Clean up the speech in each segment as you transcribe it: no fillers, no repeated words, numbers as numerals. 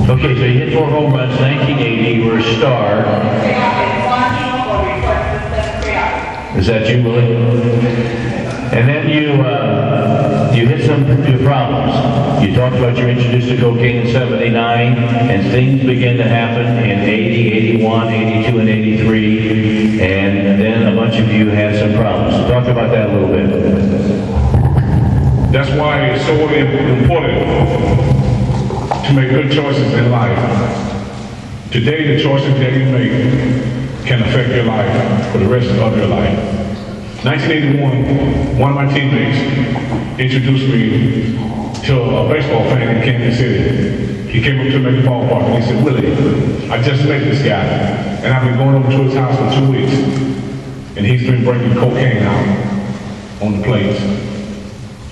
Okay, so you hit 4 home runs, 1980, you were a star. Is that you, Willie? And then you hit some problems. You talked about you're introduced to cocaine in 79, and things began to happen in 80, 81, 82, and 83, and then a bunch of you had some problems. Talk about that a little bit. That's why it's so important to make good choices in life. Today, the choices that you make can affect your life for the rest of your life. 1981, one of my teammates introduced me to a baseball fan in Kansas City. He came up to me at the ballpark and he said, "Willie, I just met this guy, and I've been going over to his house for 2 weeks, and he's been bringing cocaine out on the plates.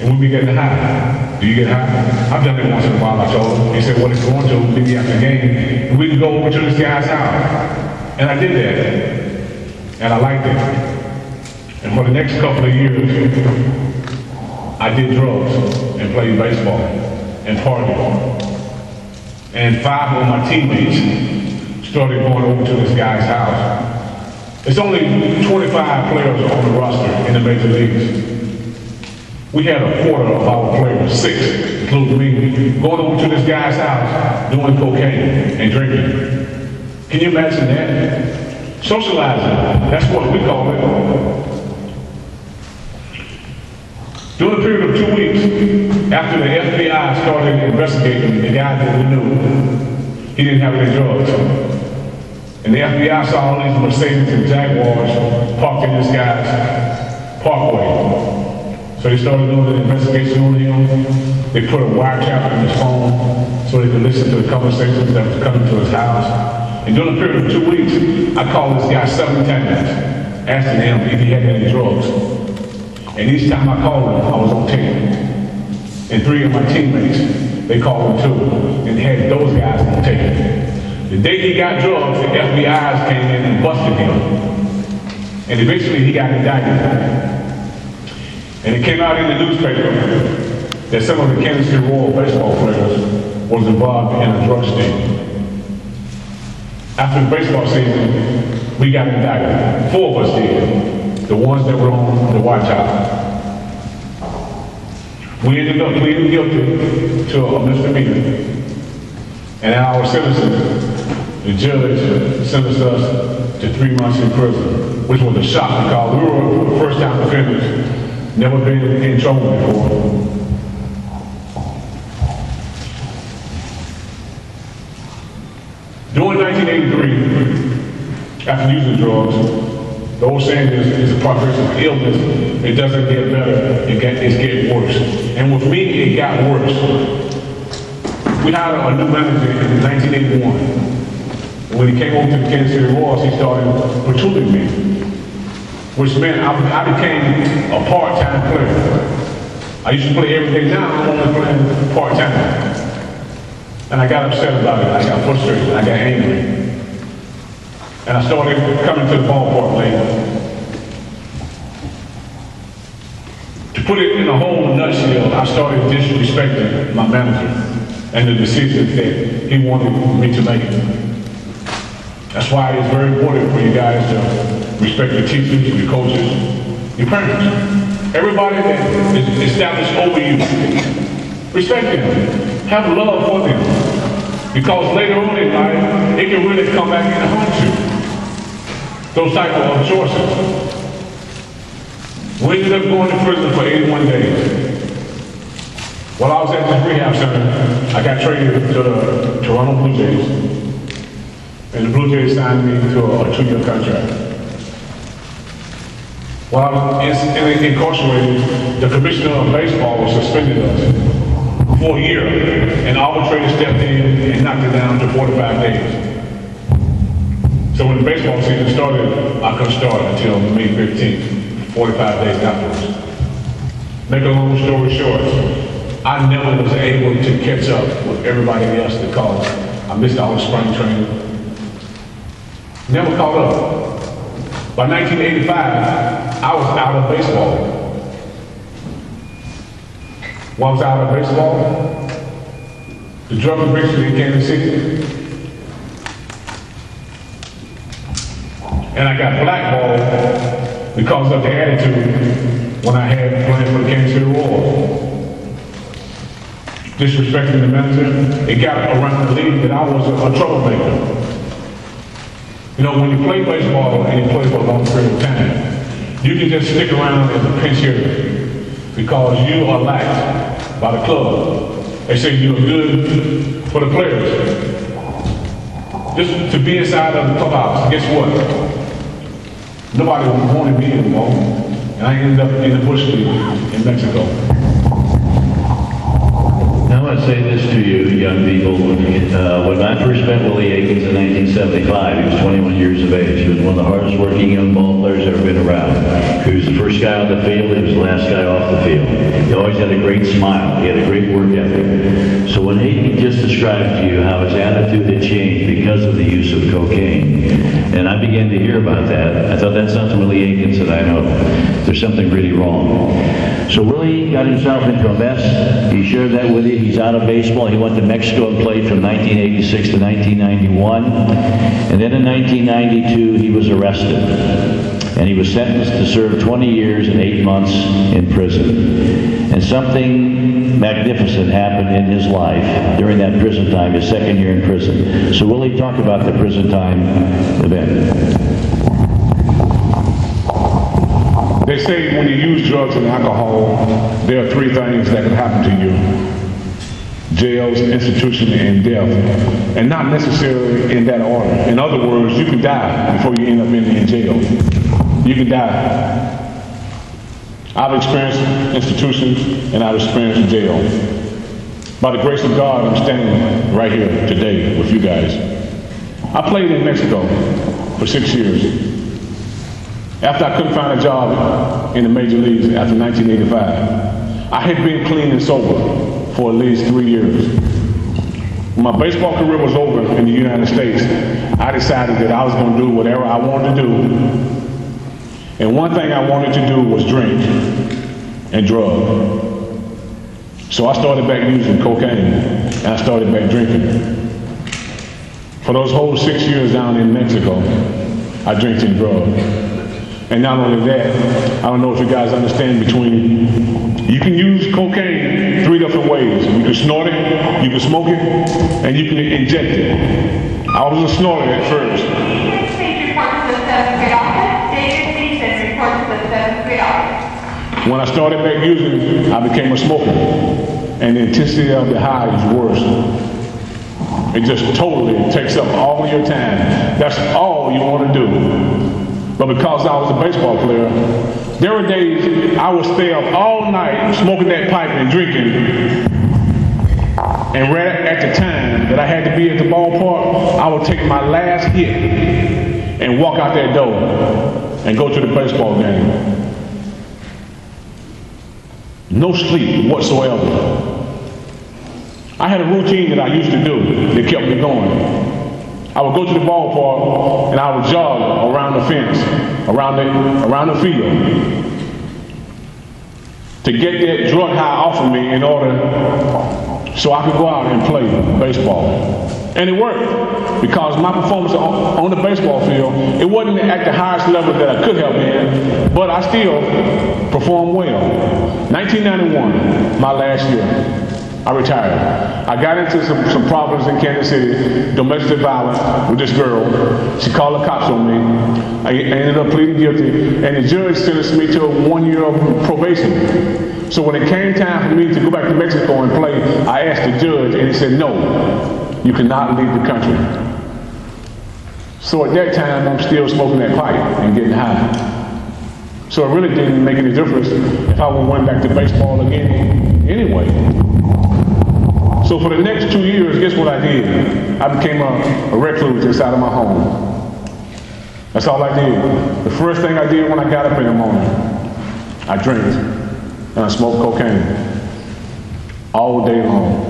And we began to high. Do you get high? I've done it once in a while," I told him. He said, "What it's going to, meet me after the game, and we can go over to this guy's house." And I did that, and I liked it. And for the next couple of years, I did drugs and played baseball and partied. And 5 of my teammates started going over to this guy's house. It's only 25 players on the roster in the major leagues. We had a quarter of our players, 6, including me, going over to this guy's house, doing cocaine and drinking. Can you imagine that? Socializing, that's what we call it. During a period of 2 weeks, after the FBI started investigating the guy that we knew, he didn't have any drugs. And the FBI saw all these Mercedes and Jaguars parked in this guy's parkway. So they started doing an investigation on him. They put a wiretap on his phone so they could listen to the conversations that was coming to his house. And during a period of 2 weeks, I called this guy 7 times, asking him if he had any drugs. And each time I called him, I was on tape. And 3 of my teammates, they called him too, and had those guys on tape. The day he got drugs, the FBI came in and busted him. And eventually he got indicted. And it came out in the newspaper that some of the Kansas City Royal baseball players was involved in a drug sting. After the baseball season, we got indicted. 4 of us did. The ones that were on the watch out. We ended up pleading guilty to a misdemeanor. And our sentences, the judge sentenced us to 3 months in prison, which was a shock because we were first-time offenders. Never been in trouble before. During 1983, after using drugs, the old saying is a progress of illness. It doesn't get better, it's getting worse. And with me, it got worse. We hired a new manager in 1981. And when he came over to the Kansas City Royals, he started patrolling me. Which meant I became a part-time player. I used to play every day. Now I'm only playing part-time. And I got upset about it. I got frustrated. I got angry. And I started coming to the ballpark late. To put it in a whole nutshell, I started disrespecting my manager and the decisions that he wanted me to make. That's why it's very important for you guys to respect your teachers, your coaches, your parents. Everybody that is established over you, respect them. Have love for them. Because later on in life, it can really come back and haunt you. Those type of choices. We ended up going to prison for 81 days. While I was at this rehab center, I got traded to the Toronto Blue Jays. And the Blue Jays signed me to a 2-year contract. While I was incarcerated, the commissioner of baseball suspended us for a year, and arbitrator stepped in and knocked it down to 45 days. So when the baseball season started, I couldn't start until May 15th, 45 days afterwards. Make a long story short, I never was able to catch up with everybody else because I missed all the spring training. Never caught up. By 1985, I was out of baseball. When I was out of baseball, the drug conviction in Kansas City. And I got blackballed because of the attitude when I had playing for the Kansas City Royals. Disrespecting the manager, it got around the league that I was a troublemaker. You know, when you play baseball and you play for a long period of time, you can just stick around as a pinch hitter because you are liked by the club. They say you're good for the players. Just to be inside of the clubhouse, guess what? Nobody wanted me anymore, and I ended up in the bush league in Mexico. Now I want to say this to you, young people. When I first met Willie Aikens in 1975, he was 21 years of age. He was one of the hardest working young ball players ever been around. He was the first guy on the field, he was the last guy off the field. He always had a great smile, he had a great work ethic. So when he just described to you how his attitude had changed because of the use of cocaine, and I began to hear about that, I thought that's not the Willie Aikens that I know. There's something really wrong. So Willie got himself into a mess. He shared that with you. He's out of baseball. He went to Mexico and played from 1986 to 1991. And then in 1992, he was arrested. And he was sentenced to serve 20 years and 8 months in prison. And something magnificent happened in his life during that prison time, his second year in prison. So Willie, talk about the prison time event. They say when you use drugs and alcohol, there are 3 things that can happen to you: jails, institution, and death. And not necessarily in that order. In other words, you can die before you end up in jail. You can die. I've experienced institutions and I've experienced jail. By the grace of God, I'm standing right here today with you guys. I played in Mexico for 6 years. After I couldn't find a job in the major leagues after 1985, I had been clean and sober for at least 3 years. When my baseball career was over in the United States, I decided that I was going to do whatever I wanted to do. And one thing I wanted to do was drink and drug. So I started back using cocaine, and I started back drinking. For those whole 6 years down in Mexico, I drank and drugged. And not only that, I don't know if you guys understand between, you can use cocaine 3 different ways. You can snort it, you can smoke it, and you can inject it. I was a snorter at first. Please report to the 7th grade office. David Mason reports to the 7th grade office. When I started back using, I became a smoker. And the intensity of the high is worse. It just totally takes up all your time. That's all you want to do. But because I was a baseball player, there were days I would stay up all night smoking that pipe and drinking. And right at the time that I had to be at the ballpark, I would take my last hit and walk out that door and go to the baseball game. No sleep whatsoever. I had a routine that I used to do that kept me going. I would go to the ballpark and I would jog around the fence, around the field, to get that drug high off of me in order so I could go out and play baseball. And it worked, because my performance on the baseball field, it wasn't at the highest level that I could have been, but I still performed well. 1991, my last year, I retired. I got into some problems in Kansas City, domestic violence with this girl. She called the cops on me. I ended up pleading guilty, and the judge sentenced me to 1 year of probation. So when it came time for me to go back to Mexico and play, I asked the judge, and he said, no, you cannot leave the country. So at that time, I'm still smoking that pipe and getting high. So it really didn't make any difference if I went back to baseball again anyway. So for the next 2 years, guess what I did? I became a recluse inside of my home. That's all I did. The first thing I did when I got up in the morning, I drank and I smoked cocaine all day long.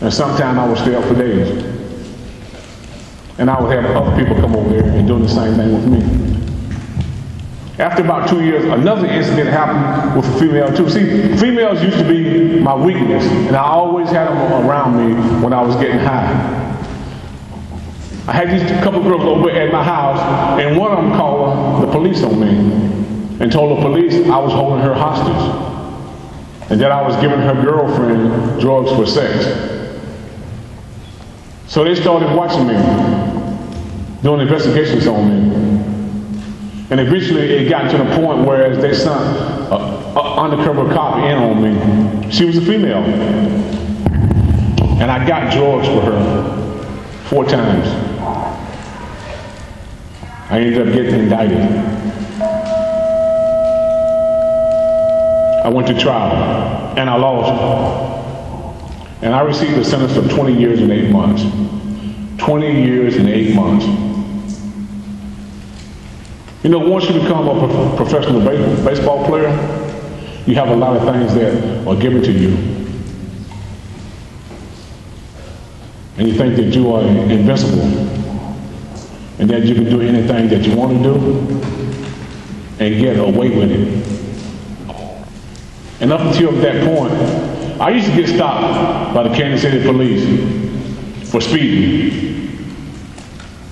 And sometimes I would stay up for days. And I would have other people come over there and do the same thing with me. After about 2 years, another incident happened with a female too. See, females used to be my weakness, and I always had them around me when I was getting high. I had these couple girls over at my house, and one of them called the police on me and told the police I was holding her hostage and that I was giving her girlfriend drugs for sex. So they started watching me, doing investigations on me. And eventually it got to the point where they sent an undercover cop in on me. She was a female. And I got drugs for her 4 times. I ended up getting indicted. I went to trial and I lost. And I received a sentence of 20 years and 8 months. 20 years and 8 months. You know, once you become a professional baseball player, you have a lot of things that are given to you. And you think that you are invincible and that you can do anything that you want to do and get away with it. And up until that point, I used to get stopped by the Kansas City police for speeding.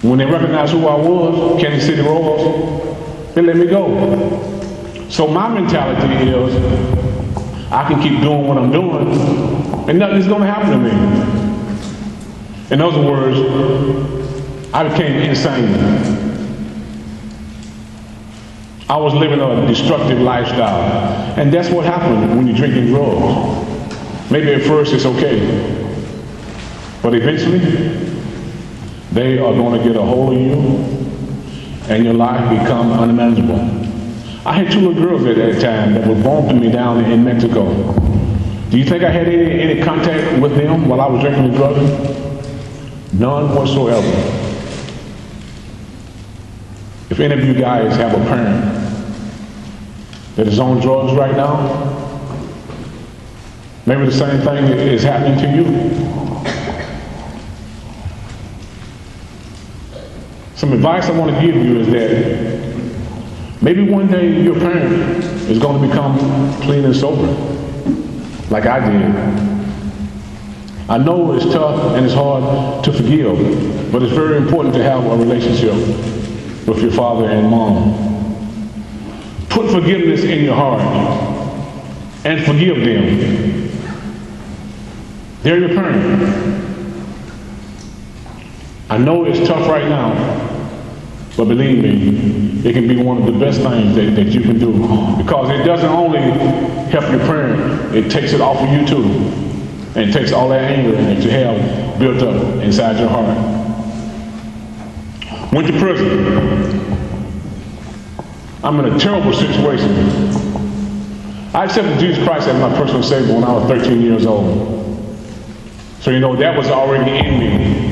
When they recognized who I was, Kansas City Royals, they let me go. So my mentality is, I can keep doing what I'm doing, and nothing's going to happen to me. In other words, I became insane. I was living a destructive lifestyle, and that's what happened when you're drinking drugs. Maybe at first it's okay, but eventually, they are going to get a hold of you and your life become unmanageable. I had 2 little girls at that time that were bumping me down in Mexico. Do you think I had any contact with them while I was drinking the drugs? None whatsoever. If any of you guys have a parent that is on drugs right now, maybe the same thing is happening to you. Some advice I want to give you is that maybe one day your parent is going to become clean and sober, like I did. I know it's tough and it's hard to forgive, but it's very important to have a relationship with your father and mom. Put forgiveness in your heart and forgive them. They're your parent. I know it's tough right now, but believe me, it can be one of the best things that you can do, because it doesn't only help your parent, it takes it off of you too, and it takes all that anger that you have built up inside your heart. Went to prison. I'm in a terrible situation. I accepted Jesus Christ as my personal Savior when I was 13 years old. So you know, that was already in me.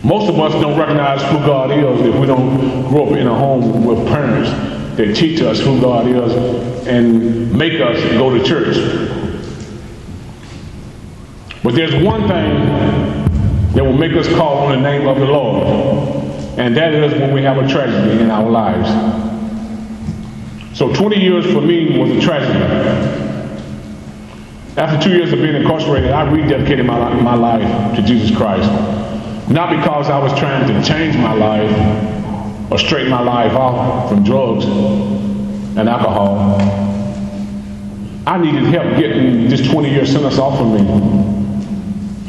Most of us don't recognize who God is if we don't grow up in a home with parents that teach us who God is and make us go to church. But there's one thing that will make us call on the name of the Lord, and that is when we have a tragedy in our lives. So 20 years for me was a tragedy. After 2 years of being incarcerated, I rededicated my life to Jesus Christ. Not because I was trying to change my life or straighten my life off from drugs and alcohol. I needed help getting this 20-year sentence off of me.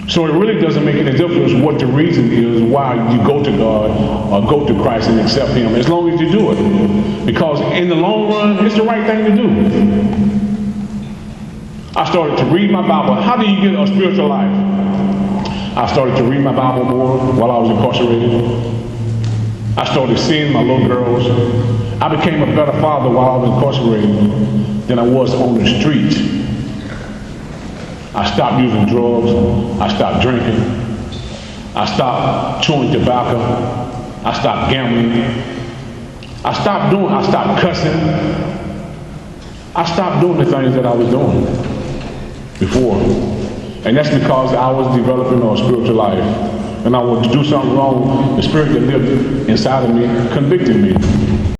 So it really doesn't make any difference what the reason is why you go to God or go to Christ and accept Him, as long as you do it. Because in the long run, it's the right thing to do. I started to read my Bible. How do you get a spiritual life? I started to read my Bible more while I was incarcerated. I started seeing my little girls. I became a better father while I was incarcerated than I was on the street. I stopped using drugs. I stopped drinking. I stopped chewing tobacco. I stopped gambling. I stopped cussing. I stopped doing the things that I was doing before. And that's because I was developing a spiritual life. And I would do something wrong, the spirit that lived inside of me convicted me.